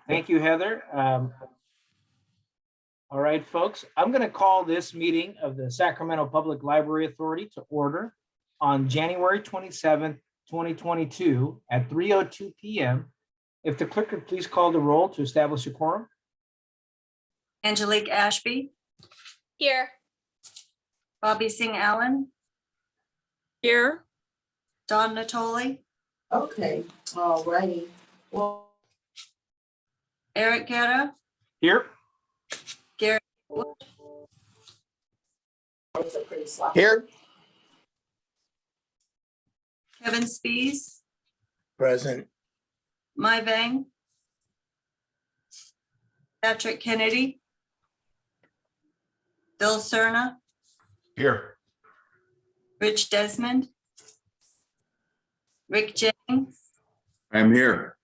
Thank you, Heather. All right, folks, I'm going to call this meeting of the Sacramento Public Library Authority to order on January 27th, 2022 at 3:02 p.m. If the clerk could please call the roll to establish a quorum. Angelique Ashby. Here. Bobbie Singh-Allen. Here. Don Nottoli. Okay, all righty. Well, Eric Guerra. Here. Gary. it's a pretty sloppy. Here. Kevin Speas. Present. Mai Vang. Patrick Kennedy. Bill Cerna. Here. Rich Desmond. Rick Jennings. I'm here.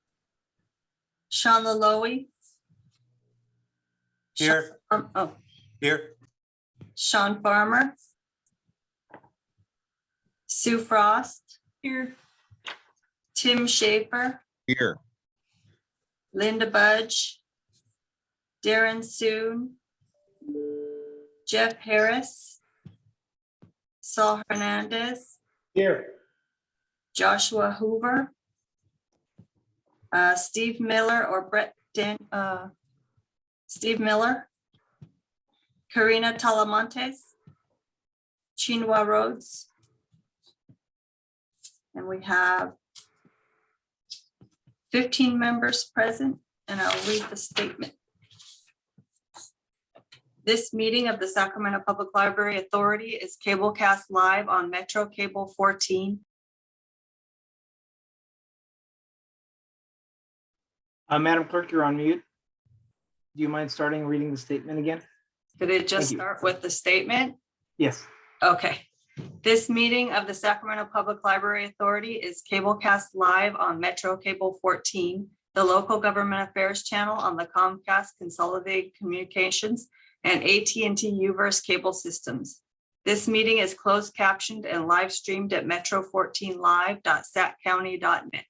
Sean Laloe. Here. Here. Sean Farmer. Sue Frost. Here. Tim Schaefer. Here. Linda Budge. Darren Soon. Jeff Harris. Saul Hernandez. Here. Joshua Hoover. Steve Miller or Steve Miller. Karina Talamontes. Chinua Rhodes. And we have 15 members present, and I'll read the statement. This meeting of the Sacramento Public Library Authority is cablecast live on Metro Cable 14. Madam Clerk, you're on mute. Do you mind starting reading the statement again? Did it just Thank you. start with the statement? Yes. Okay. This meeting of the Sacramento Public Library Authority is cablecast live on Metro Cable 14, the local government affairs channel on the Comcast Consolidated Communications and AT&T Uverse cable systems. This meeting is closed captioned and live streamed at metro14live.saccounty.net.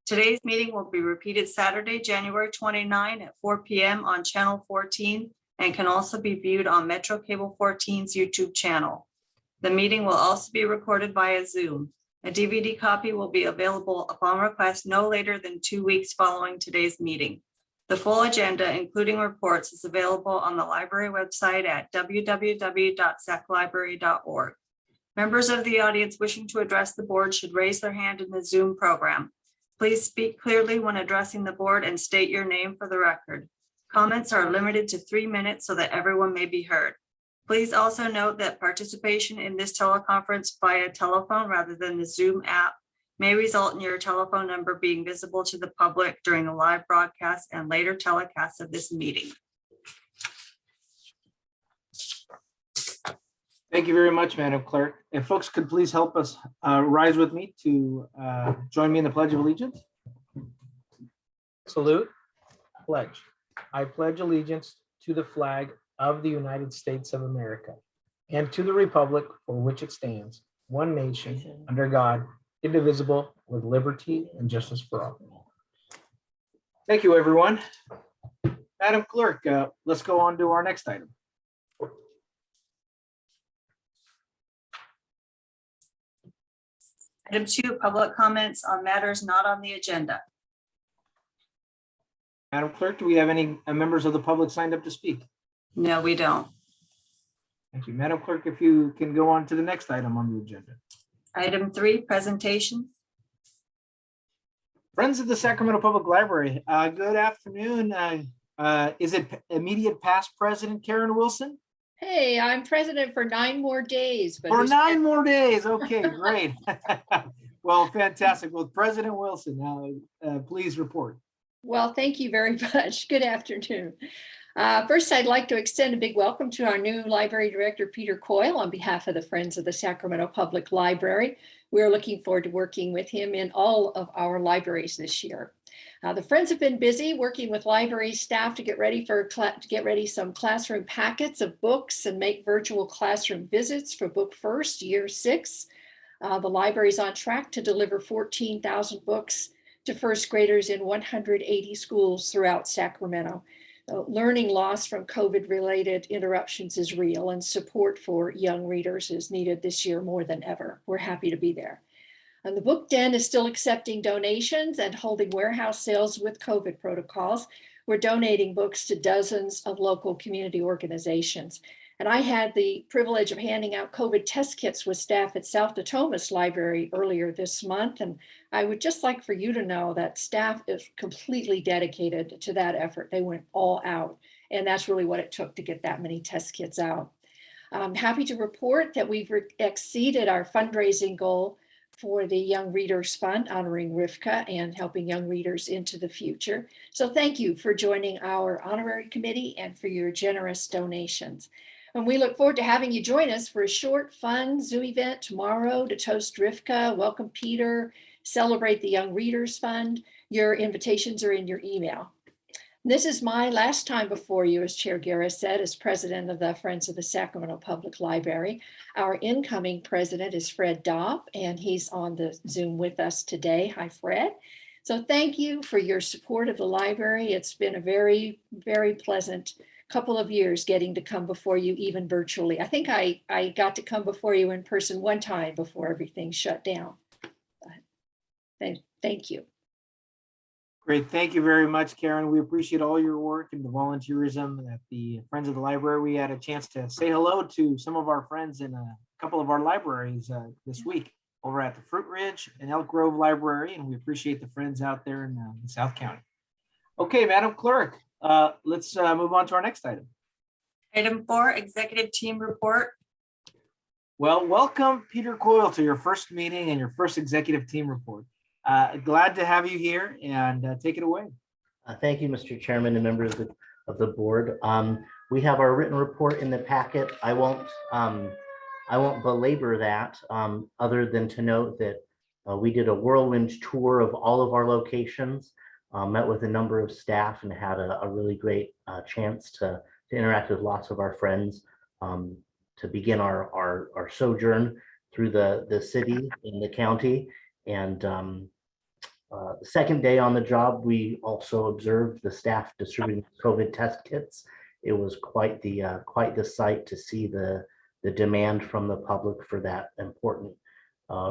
Today's meeting will be repeated Saturday, January 29 at 4 p.m. on channel 14 and can also be viewed on Metro Cable 14's YouTube channel. The meeting will also be recorded via Zoom. A DVD copy will be available upon request no later than 2 weeks following today's meeting. The full agenda, including reports, is available on the library website at www.saclibrary.org. Members of the audience wishing to address the board should raise their hand in the Zoom program. Please speak clearly when addressing the board and state your name for the record. Comments are limited to 3 minutes so that everyone may be heard. Please also note that participation in this teleconference via telephone rather than the Zoom app may result in your telephone number being visible to the public during the live broadcast and later telecasts of this meeting. Thank you very much, Madam Clerk. If folks could please help us rise with me to join me in the Pledge of Allegiance. Salute, pledge. I pledge allegiance to the flag of the United States of America and to the republic for which it stands, one nation, under God, indivisible, with liberty and justice for all. Thank you, everyone. Madam Clerk, let's go on to our next item. Item 2, public comments on matters not on the agenda. Madam Clerk, do we have any members of the public signed up to speak? No, we don't. Thank you. Madam Clerk, if you can go on to the next item on the agenda. Item 3, presentation. Friends of the Sacramento Public Library, good afternoon. Is it immediate past President Karen Wilson? Hey, I'm president for 9 more days. But For 9 more days. Okay, great. Well, fantastic. Well, President Wilson, please report. Well, thank you very much. Good afternoon. First, I'd like to extend a big welcome to our new library director, Peter Coyle, on behalf of the Friends of the Sacramento Public Library. We're looking forward to working with him in all of our libraries this year. The Friends have been busy working with library staff to get ready some classroom packets of books and make virtual classroom visits for Book First, Year 6. The library is on track to deliver 14,000 books to first graders in 180 schools throughout Sacramento. Learning loss from COVID-related interruptions is real, and support for young readers is needed this year more than ever. We're happy to be there. And the Book Den is still accepting donations and holding warehouse sales with COVID protocols. We're donating books to dozens of local community organizations. And I had the privilege of handing out COVID test kits with staff at South Natomas Library earlier this month. And I would just like for you to know that staff is completely dedicated to that effort. They went all out. And that's really what it took to get that many test kits out. I'm happy to report that we've exceeded our fundraising goal for the Young Readers Fund, honoring Rivka and helping young readers into the future. So thank you for joining our honorary committee and for your generous donations. And we look forward to having you join us for a short, fun Zoom event tomorrow to toast Rivka, welcome Peter, celebrate the Young Readers Fund. Your invitations are in your email. This is my last time before you, as Chair Guerra said, as president of the Friends of the Sacramento Public Library. Our incoming president is Fred Dobb, and he's on the Zoom with us today. Hi, Fred. So thank you for your support of the library. It's been a very, very pleasant couple of years getting to come before you, even virtually. I think I got to come before you in person one time before everything shut down. Thank you. Great. Thank you very much, Karen. We appreciate all your work and the volunteerism at the Friends of the Library. We had a chance to say hello to some of our friends in a couple of our libraries this week over at the Fruit Ridge and Elk Grove Library, and we appreciate the friends out there in South County. Okay, Madam Clerk, let's move on to our next item. Item 4, executive team report. Well, welcome, Peter Coyle, to your first meeting and your first executive team report. Glad to have you here, and take it away. Thank you, Mr. Chairman and members of the board. We have our written report in the packet. I won't belabor that, other than to note that we did a whirlwind tour of all of our locations, met with a number of staff, and had a really great chance to interact with lots of our friends to begin our sojourn through the city and the county. And the second day on the job, we also observed the staff distributing COVID test kits. It was quite the sight to see the demand from the public for that important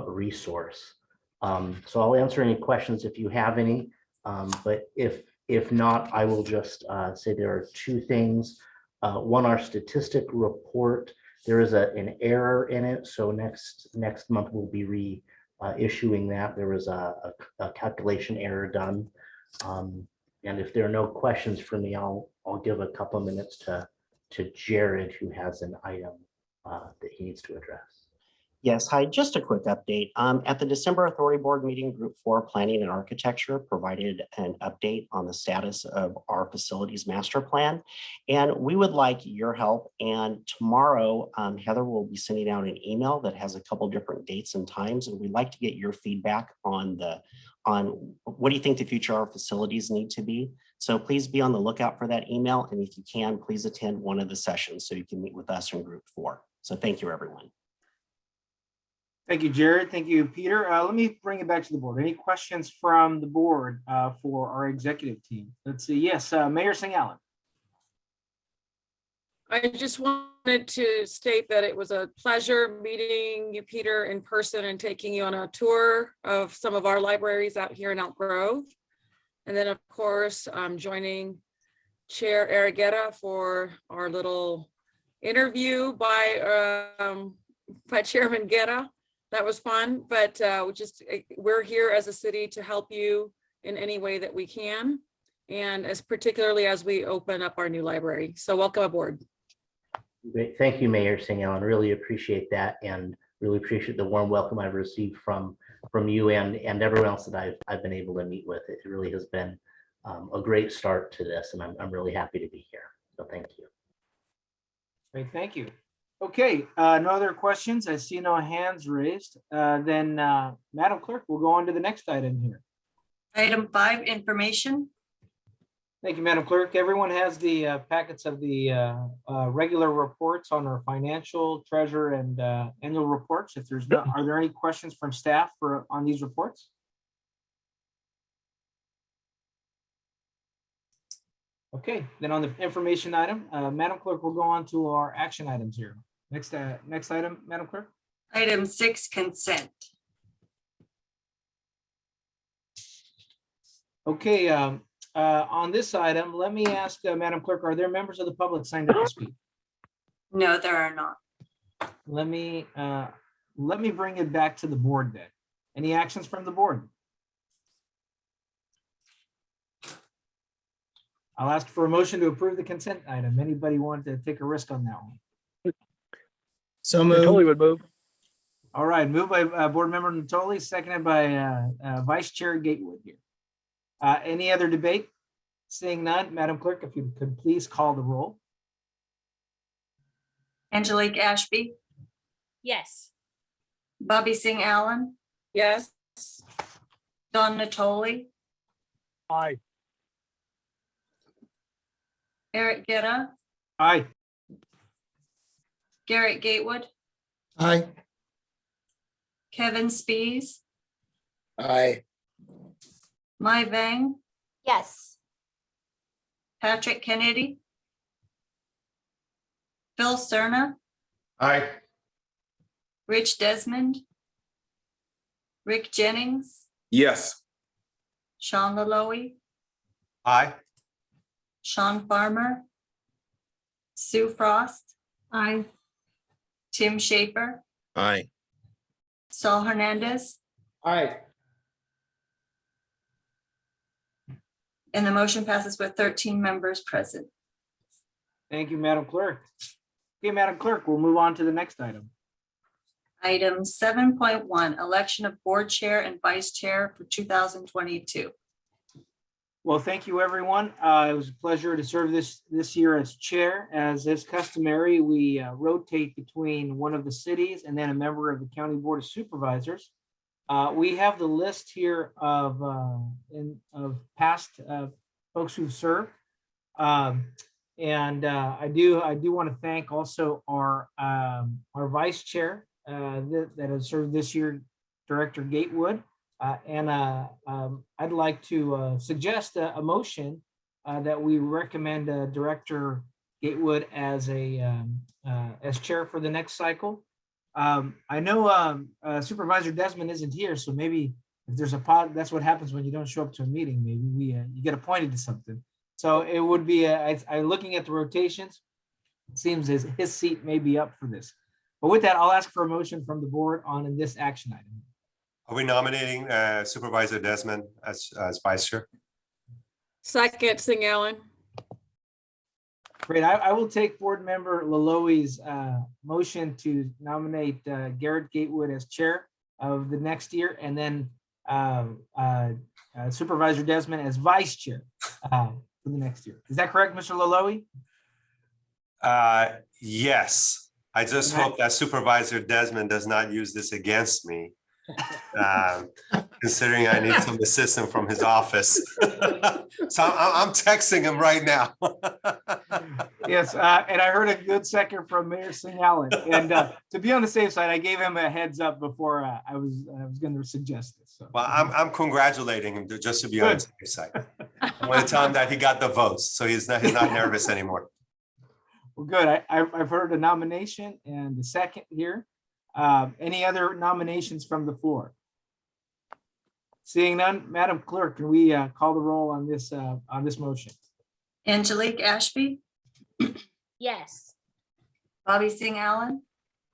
resource. So I'll answer any questions if you have any, but if not, I will just say there are two things. One, our statistic report, there is an error in it. So next month we'll be issuing that. There was a calculation error done. And if there are no questions for me, I'll give a couple of minutes to Jared, who has an item that he needs to address. Yes, hi, just a quick update. At the December Authority Board meeting, Group 4 Planning and Architecture provided an update on the status of our facilities master plan. And we would like your help. And tomorrow, Heather will be sending out an email that has a couple different dates and times. And we'd like to get your feedback on what do you think the future of our facilities need to be. So please be on the lookout for that email. And if you can, please attend one of the sessions so you can meet with us in Group 4. So thank you, everyone. Thank you, Jared. Thank you, Peter. Let me bring it back to the board. Any questions from the board for our executive team? Let's see. Yes, Mayor Singh-Allen. I just wanted to state that it was a pleasure meeting you, Peter, in person and taking you on a tour of some of our libraries out here in Elk Grove. And then, of course, joining Chair Arrigueta for our little interview by Chairman Guerra. That was fun, but we're here as a city to help you in any way that we can, and particularly as we open up our new library. So welcome aboard. Great. Thank you, Mayor Singh-Allen. Really appreciate that, and really appreciate the warm welcome I've received from you and everyone else that I've been able to meet with. It really has been a great start to this, and I'm really happy to be here. So thank you. Great, thank you. Okay, no other questions. I see no hands raised. Then Madam Clerk, we'll go on to the next item here. Item 5, information. Thank you, Madam Clerk. Everyone has the packets of the regular reports on our financial, treasure, and annual reports. If there's no, are there any questions from staff on these reports? Okay, then on the information item, Madam Clerk, we'll go on to our action items here. Next item, Madam Clerk. Item 6, consent. Okay, on this item, let me ask Madam Clerk, are there members of the public signed up to speak? No, there are not. Let me bring it back to the board then. Any actions from the board? I'll ask for a motion to approve the consent item. Anybody want to take a risk on that one? So Nottoli moved. would move. All right, moved by Board Member Nottoli, seconded by Vice Chair Gatewood here. Any other debate? Seeing none, Madam Clerk, if you could please call the roll. Angelique Ashby, Yes. Bobbie Singh-Allen, Yes. Don Nottoli, Aye. Eric Guerra, Aye. Garrett Gatewood, Aye. Kevin Speas, Aye. Mai Vang, Yes. Patrick Kennedy, Phil Cerna, Aye. Rich Desmond, Rick Jennings, Yes. Sean Laloe, Aye. Sean Farmer, Sue Frost. Aye. Tim Schaefer, Aye. Saul Hernandez, Aye. and the motion passes with 13 members present. Thank you, Madam Clerk. Okay, Madam Clerk, we'll move on to the next item. Item 7.1, election of board chair and vice chair for 2022. Well, thank you, everyone. It was a pleasure to serve this year as chair. As is customary, we rotate between one of the cities and then a member of the County Board of Supervisors. We have the list here of past folks who've served. And I do want to thank also our vice chair that has served this year, Director Gatewood. I'd like to suggest a motion that we recommend Director Gatewood as chair for the next cycle. I know Supervisor Desmond isn't here, so maybe if there's that's what happens when you don't show up to a meeting. Maybe you get appointed to something. So it would be looking at the rotations. It seems his seat may be up for this. But with that, I'll ask for a motion from the board on this action item. Are we nominating Supervisor Desmond as vice chair? Second, Singh-Allen. Great. I will take Board Member Laloe's motion to nominate Garrett Gatewood as chair of the next year, and then Supervisor Desmond as vice chair for the next year. Is that correct, Mr. Laloe? Yes. I just hope that Supervisor Desmond does not use this against me, considering I need some assistance from his office. So I'm texting him right now. Yes, and I heard a good second from Mayor Singh-Allen. And to be on the safe side, I gave him a heads up before I was going to suggest this. So. Well, I'm congratulating him just to be on the safe side. I want to tell him that he got the votes, so he's not nervous anymore. Well, good. I've heard a nomination and the second here. Any other nominations from the floor? Seeing none, Madam Clerk, can we call the roll on this motion? Angelique Ashby, Yes. Bobbie Singh-Allen,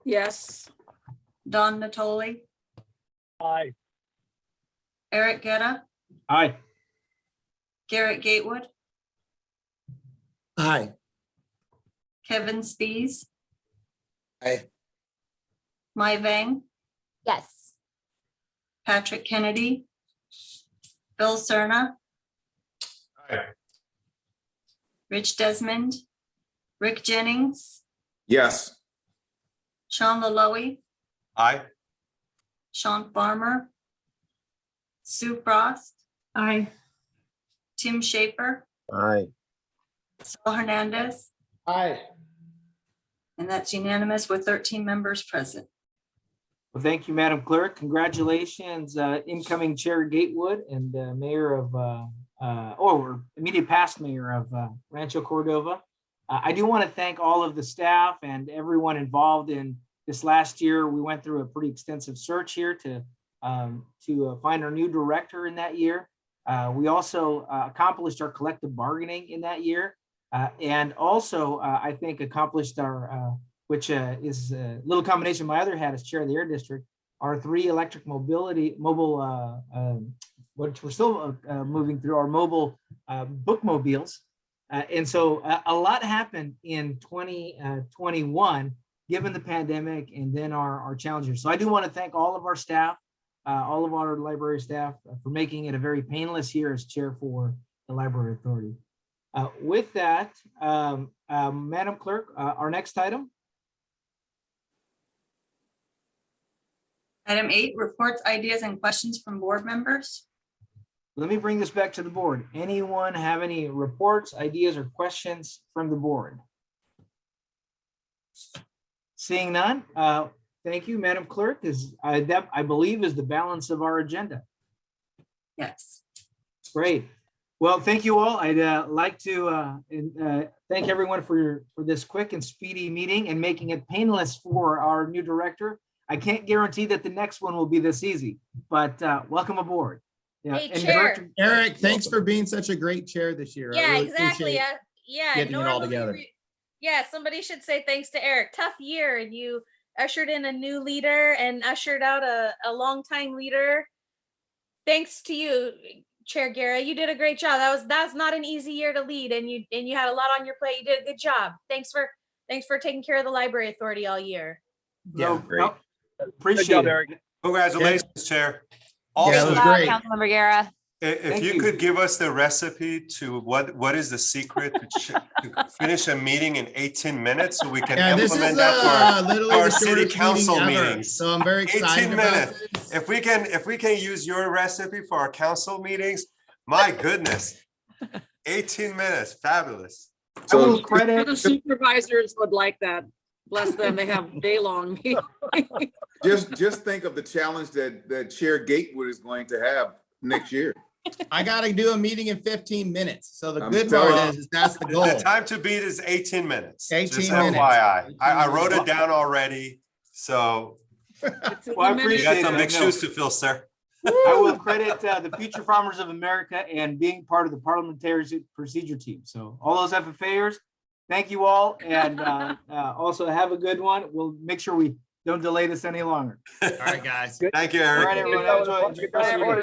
Yes. Don Nottoli, Aye. Eric Guerra, Aye. Garrett Gatewood, Aye. Kevin Speas, Aye. Mai Vang, Yes. Patrick Kennedy, Phil Cerna, Aye. Rich Desmond, Rick Jennings, Yes. Sean Laloe, Aye. Sean Farmer, Sue Frost. Aye. Tim Schaefer, Aye. Saul Hernandez, Aye. and that's unanimous with 13 members present. Well, thank you, Madam Clerk. Congratulations, incoming Chair Gatewood and Mayor of or immediate past mayor of Rancho Cordova. I do want to thank all of the staff and everyone involved in this last year. We went through a pretty extensive search here to find our new director in that year. We also accomplished our collective bargaining in that year, and also I think accomplished our, which is a little combination of my other hat as chair of the air district, our 3 electric mobile, which we're still moving through, our mobile bookmobiles. And so a lot happened in 2021, given the pandemic and then our challenges. So I do want to thank all of our staff, all of our library staff for making it a very painless year as chair for the Library Authority. With that, Madam Clerk, our next item. Item 8, reports, ideas, and questions from board members. Let me bring this back to the board. Anyone have any reports, ideas, or questions from the board? Seeing none, thank you, Madam Clerk. That I believe is the balance of our agenda. Yes. Great. Well, thank you all. I'd like to thank everyone for this quick and speedy meeting and making it painless for our new director. I can't guarantee that the next one will be this easy, but welcome aboard. Yeah, Hey, and Chair. Director- Eric, thanks for being such a great chair this year. I Yeah, really exactly. appreciate Yeah. getting it all normally together. Yeah, somebody should say thanks to Eric. Tough year, and you ushered in a new leader and ushered out a longtime leader. Thanks to you, Chair Guerra. You did a great job. That's not an easy year to lead, and you had a lot on your plate. You did a good job. Thanks for taking care of the Library Authority all year. Yeah, great. Good Appreciate job, it. Eric. Congratulations, Chair. Yeah, it Also, was great. Councilmember Guerra. if Thank you you. could give us the recipe to what is the secret to finish a meeting in 18 minutes so we can Yeah, this implement is that literally for our the city shortest council meeting ever. meetings. So I'm very 18 excited about minutes. this. If we can use your recipe for our council meetings, my goodness. 18 minutes, fabulous. I will The credit, supervisors would like that. Bless them, they have day-long. Just think of the challenge that Chair Gatewood is going to have next year. I gotta do a meeting in 15 minutes. So the I'm good telling part you. is that's the The goal. time to beat is 18 minutes. 18 Just minutes. FYI. I wrote it down already, so It's in Well, I the you minutes. got appreciate some it. big No. shoes to fill, sir. I will credit the Future Farmers of America and being part of the parliamentary procedure team. So all those FFAers, thank you all, and also have a good one. We'll make sure we don't delay this any longer. All right, guys. Thank you, All Eric. right, everyone. Enjoy the rest of your day.